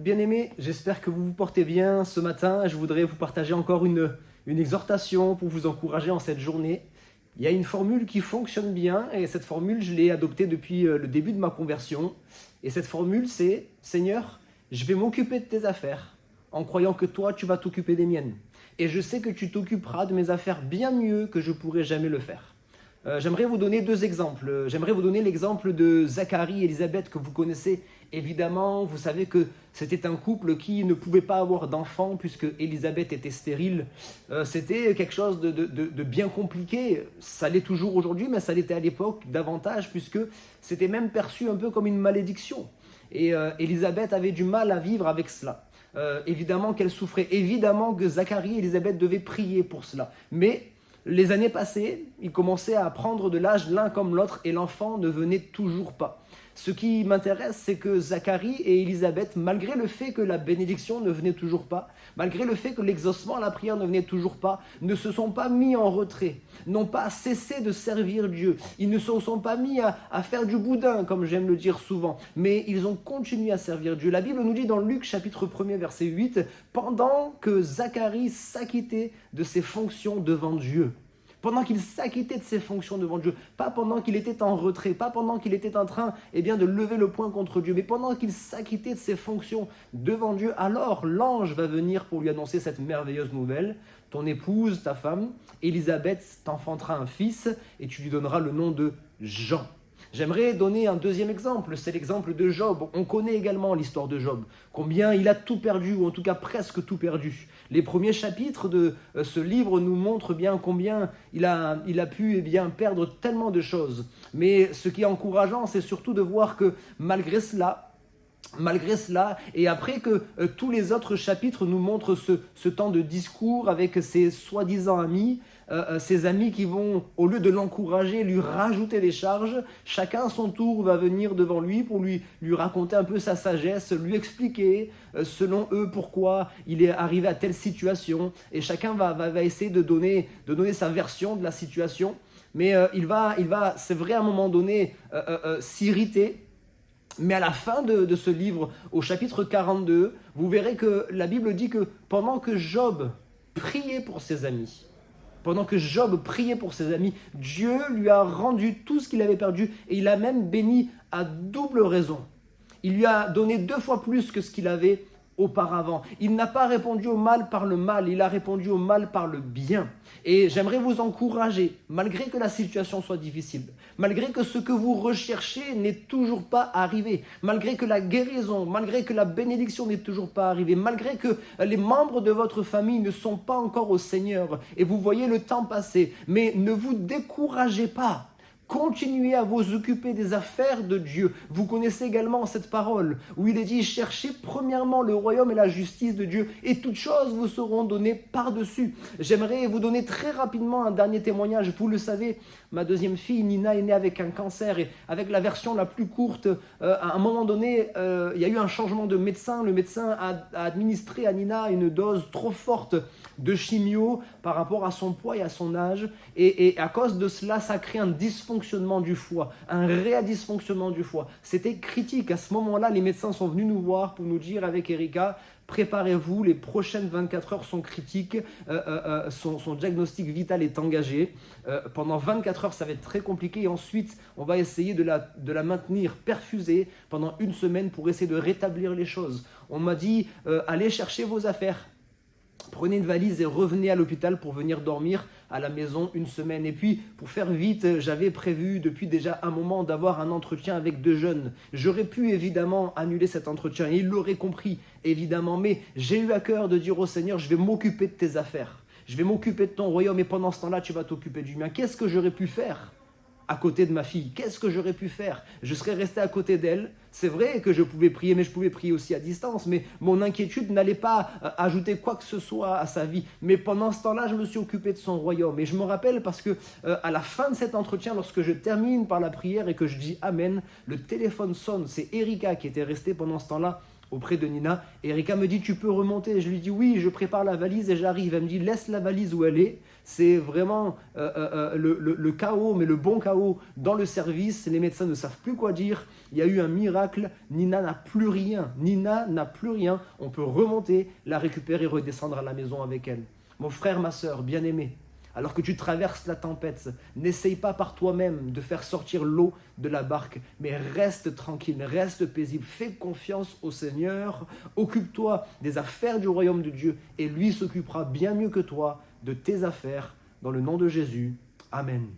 bien-aimés, j'espère que vous vous portez bien ce matin. Je voudrais vous partager encore une exhortation pour vous encourager en cette journée. Il y a une formule qui fonctionne bien et cette formule, je l'ai adoptée depuis le début de ma conversion. Et cette formule, c'est « Seigneur, je vais m'occuper de tes affaires en croyant que toi, tu vas t'occuper des miennes. Et je sais que tu t'occuperas de mes affaires bien mieux que je pourrai jamais le faire. » J'aimerais vous donner deux exemples. J'aimerais vous donner l'exemple de Zacharie et Élisabeth que vous connaissez. Évidemment, vous savez que c'était un couple qui ne pouvait pas avoir d'enfants puisque Élisabeth était stérile. C'était quelque chose de bien compliqué. Ça l'est toujours aujourd'hui, mais ça l'était à l'époque davantage puisque c'était même perçu un peu comme une malédiction. Et Élisabeth avait du mal à vivre avec cela. Évidemment qu'elle souffrait. Évidemment que Zacharie et Élisabeth devaient prier pour cela. Mais les années passées, ils commençaient à prendre de l'âge l'un comme l'autre et l'enfant ne venait toujours pas. Ce qui m'intéresse, c'est que Zacharie et Élisabeth, malgré le fait que la bénédiction ne venait toujours pas, malgré le fait que l'exaucement à la prière ne venait toujours pas, ne se sont pas mis en retrait, n'ont pas cessé de servir Dieu. Ils ne se sont pas mis à faire du boudin, comme j'aime le dire souvent, mais ils ont continué à servir Dieu. La Bible nous dit dans Luc chapitre 1er verset 8, pendant que Zacharie s'acquittait de ses fonctions devant Dieu. Pendant qu'il s'acquittait de ses fonctions devant Dieu, pas pendant qu'il était en retrait, pas pendant qu'il était en train de lever le poing contre Dieu, mais pendant qu'il s'acquittait de ses fonctions devant Dieu, alors l'ange va venir pour lui annoncer cette merveilleuse nouvelle. Ton épouse, ta femme, Élisabeth, t'enfantera un fils et tu lui donneras le nom de Jean. J'aimerais donner un deuxième exemple, c'est l'exemple de Job. On connaît également l'histoire de Job, combien il a tout perdu, ou en tout cas presque tout perdu. Les premiers chapitres de ce livre nous montrent bien combien il a pu perdre tellement de choses. Mais ce qui est encourageant, c'est surtout de voir que malgré cela, et après que tous les autres chapitres nous montrent ce temps de discours avec ses soi-disant amis, ces amis qui vont, au lieu de l'encourager, lui rajouter des charges, chacun à son tour va venir devant lui pour lui raconter un peu sa sagesse, lui expliquer selon eux pourquoi il est arrivé à telle situation, et chacun va essayer de donner sa version de la situation, mais il va, c'est vrai à un moment donné, s'irriter. Mais à la fin de ce livre, au chapitre 42, vous verrez que la Bible dit que pendant que Job priait pour ses amis, Dieu lui a rendu tout ce qu'il avait perdu et il a même béni à double raison. Il lui a donné 2 fois plus que ce qu'il avait auparavant. Il n'a pas répondu au mal par le mal, il a répondu au mal par le bien. Et j'aimerais vous encourager, malgré que la situation soit difficile, malgré que ce que vous recherchez n'est toujours pas arrivé, malgré que la guérison, malgré que la bénédiction n'est toujours pas arrivée, malgré que les membres de votre famille ne sont pas encore au Seigneur, et vous voyez le temps passer, mais ne vous découragez pas. Continuez à vous occuper des affaires de Dieu. Vous connaissez également cette parole où il est dit « Cherchez premièrement le royaume et la justice de Dieu et toutes choses vous seront données par-dessus. » J'aimerais vous donner très rapidement un dernier témoignage. Vous le savez, ma deuxième fille Nina est née avec un cancer et avec la version la plus courte, à un moment donné, il y a eu un changement de médecin. Le médecin a administré à Nina une dose trop forte de chimio par rapport à son poids et à son âge et à cause de cela, ça crée un dysfonctionnement du foie, un réel dysfonctionnement du foie. C'était critique. À ce moment-là, les médecins sont venus nous voir pour nous dire avec Erika, préparez-vous, les prochaines 24 heures sont critiques, son diagnostic vital est engagé. Pendant 24 heures, ça va être très compliqué et ensuite, on va essayer de la maintenir perfusée pendant 1 semaine pour essayer de rétablir les choses. On m'a dit, allez chercher vos affaires. Prenez une valise et revenez à l'hôpital pour venir dormir à la maison 1 semaine. Et puis, pour faire vite, j'avais prévu depuis déjà un moment d'avoir un entretien avec 2 jeunes. J'aurais pu évidemment annuler cet entretien et il l'aurait compris, évidemment. Mais j'ai eu à cœur de dire au Seigneur, je vais m'occuper de tes affaires. Je vais m'occuper de ton royaume et pendant ce temps-là, tu vas t'occuper du mien. Qu'est-ce que j'aurais pu faire à côté de ma fille? Qu'est-ce que j'aurais pu faire? Je serais resté à côté d'elle. C'est vrai que je pouvais prier, mais je pouvais prier aussi à distance. Mais mon inquiétude n'allait pas ajouter quoi que ce soit à sa vie. Mais pendant ce temps-là, je me suis occupé de son royaume. Et je me rappelle parce que à la fin de cet entretien, lorsque je termine par la prière et que je dis Amen, le téléphone sonne. C'est Erika qui était restée pendant ce temps-là auprès de Nina. Et Erika me dit, tu peux remonter. Je lui dis, oui, je prépare la valise et j'arrive. Elle me dit, laisse la valise où elle est. C'est vraiment le chaos, mais le bon chaos dans le service. Les médecins ne savent plus quoi dire. Il y a eu un miracle. Nina n'a plus rien. Nina n'a plus rien. On peut remonter, la récupérer et redescendre à la maison avec elle. Mon frère, ma sœur, bien-aimé, alors que tu traverses la tempête, n'essaye pas par toi-même de faire sortir l'eau de la barque, mais reste tranquille, reste paisible, fais confiance au Seigneur, occupe-toi des affaires du royaume de Dieu et lui s'occupera bien mieux que toi de tes affaires, dans le nom de Jésus. Amen.